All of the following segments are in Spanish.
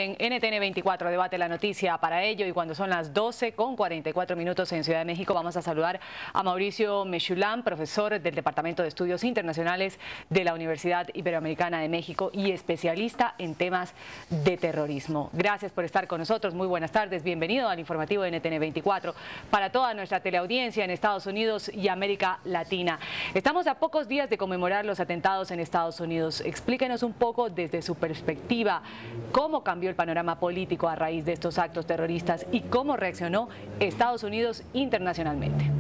En NTN 24 debate la noticia para ello, y cuando son las 12:44 en Ciudad de México vamos a saludar a Mauricio Mechoulam, profesor del Departamento de Estudios Internacionales de la Universidad Iberoamericana de México y especialista en temas de terrorismo. Gracias por estar con nosotros, muy buenas tardes, bienvenido al informativo de NTN 24 para toda nuestra teleaudiencia en Estados Unidos y América Latina. Estamos a pocos días de conmemorar los atentados en Estados Unidos. Explíquenos un poco desde su perspectiva cómo cambió el panorama político a raíz de estos actos terroristas y cómo reaccionó Estados Unidos internacionalmente.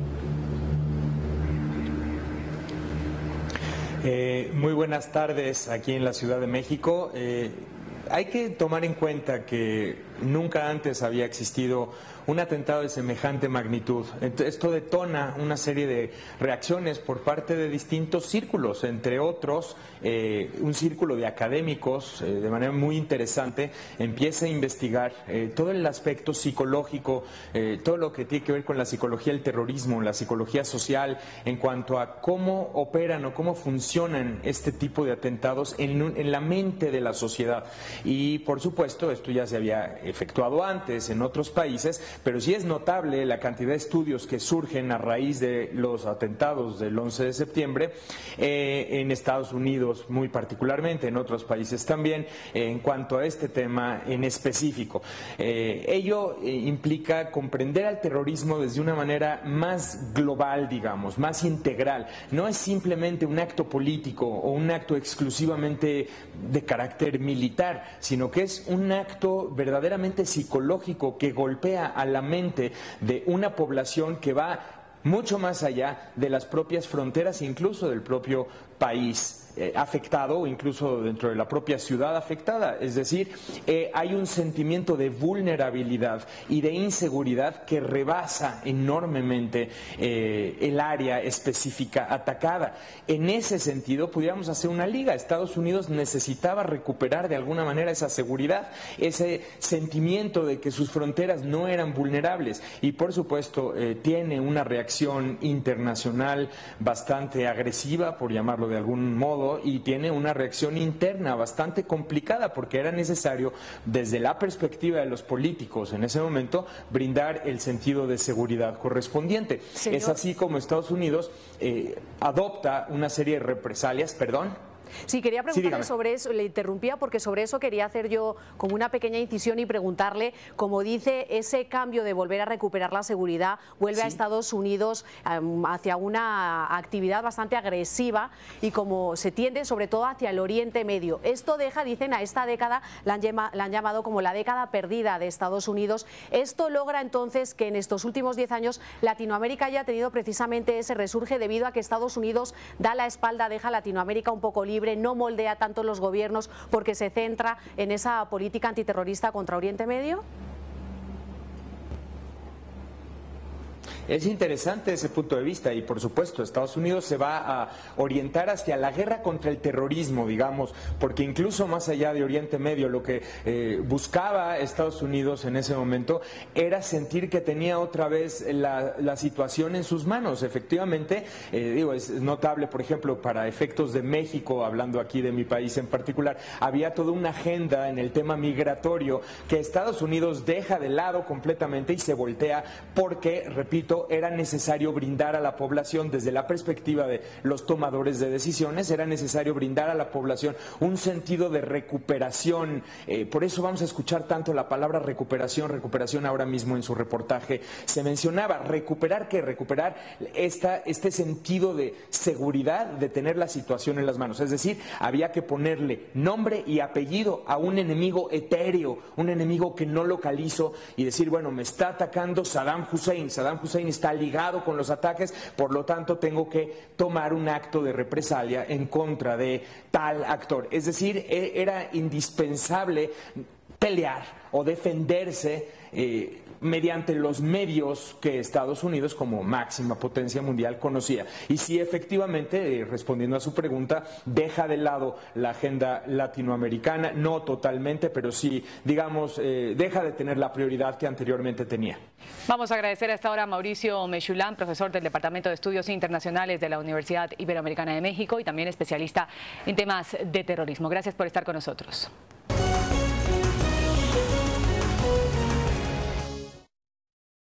Muy buenas tardes aquí en la Ciudad de México. Hay que tomar en cuenta que nunca antes había existido un atentado de semejante magnitud. Esto detona una serie de reacciones por parte de distintos círculos, entre otros un círculo de académicos de manera muy interesante empieza a investigar todo el aspecto psicológico, todo lo que tiene que ver con la psicología del terrorismo, la psicología social, en cuanto a cómo operan o cómo funcionan este tipo de atentados en la mente de la sociedad. Y por supuesto, esto ya se había efectuado antes en otros países, pero sí es notable la cantidad de estudios que surgen a raíz de los atentados del 11 de septiembre en Estados Unidos muy particularmente, en otros países también, en cuanto a este tema en específico. Ello implica comprender al terrorismo desde una manera más global, digamos, más integral. No es simplemente un acto político o un acto exclusivamente de carácter militar, sino que es un acto verdaderamente psicológico que golpea a la mente de una población que va mucho más allá de las propias fronteras, incluso del propio país afectado o incluso dentro de la propia ciudad afectada. Es decir, hay un sentimiento de vulnerabilidad y de inseguridad que rebasa enormemente el área específica atacada. En ese sentido, pudiéramos hacer una liga. Estados Unidos necesitaba recuperar de alguna manera esa seguridad, ese sentimiento de que sus fronteras no eran vulnerables, y por supuesto tiene una reacción internacional bastante agresiva, por llamarlo de algún modo, y tiene una reacción interna bastante complicada, porque era necesario, desde la perspectiva de los políticos en ese momento, brindar el sentido de seguridad correspondiente. Señor. Es así como Estados Unidos adopta una serie de represalias, Sí, quería preguntarle sobre eso, le interrumpía porque sobre eso quería hacer yo como una pequeña incisión y preguntarle, como dice, ese cambio de volver a recuperar la seguridad vuelve a Estados Unidos hacia una actividad bastante agresiva y como se tiende sobre todo hacia el Oriente Medio. Esto deja, dicen, a esta década, la han llamado como la década perdida de Estados Unidos. Esto logra entonces que en estos últimos 10 años Latinoamérica haya tenido precisamente ese resurge debido a que Estados Unidos da la espalda, deja a Latinoamérica un poco libre, no moldea tanto los gobiernos porque se centra en esa política antiterrorista contra Oriente Medio. Es interesante ese punto de vista y por supuesto Estados Unidos se va a orientar hacia la guerra contra el terrorismo, digamos, porque incluso más allá de Oriente Medio lo que buscaba Estados Unidos en ese momento era sentir que tenía otra vez la situación en sus manos. Efectivamente, es notable, por ejemplo, para efectos de México, hablando aquí de mi país en particular, había toda una agenda en el tema migratorio que Estados Unidos deja de lado completamente y se voltea porque, repito, era necesario brindar a la población, desde la perspectiva de los tomadores de decisiones, era necesario brindar a la población un sentido de recuperación. Por eso vamos a escuchar tanto la palabra recuperación ahora mismo en su reportaje. Se mencionaba, ¿recuperar qué? Recuperar este sentido de seguridad, de tener la situación en las manos. Es decir, había que ponerle nombre y apellido a un enemigo etéreo, un enemigo que no localizo, y decir, bueno, me está atacando Saddam Hussein está ligado con los ataques, por lo tanto tengo que tomar un acto de represalia en contra de tal actor. Es decir, era indispensable pelear o defenderse mediante los medios que Estados Unidos como máxima potencia mundial conocía. Y sí, efectivamente, respondiendo a su pregunta, deja de lado la agenda latinoamericana, no totalmente, pero sí, digamos, deja de tener la prioridad que anteriormente tenía. Vamos a agradecer a esta hora a Mauricio Mechoulam, profesor del Departamento de Estudios Internacionales de la Universidad Iberoamericana de México y también especialista en temas de terrorismo. Gracias por estar con nosotros.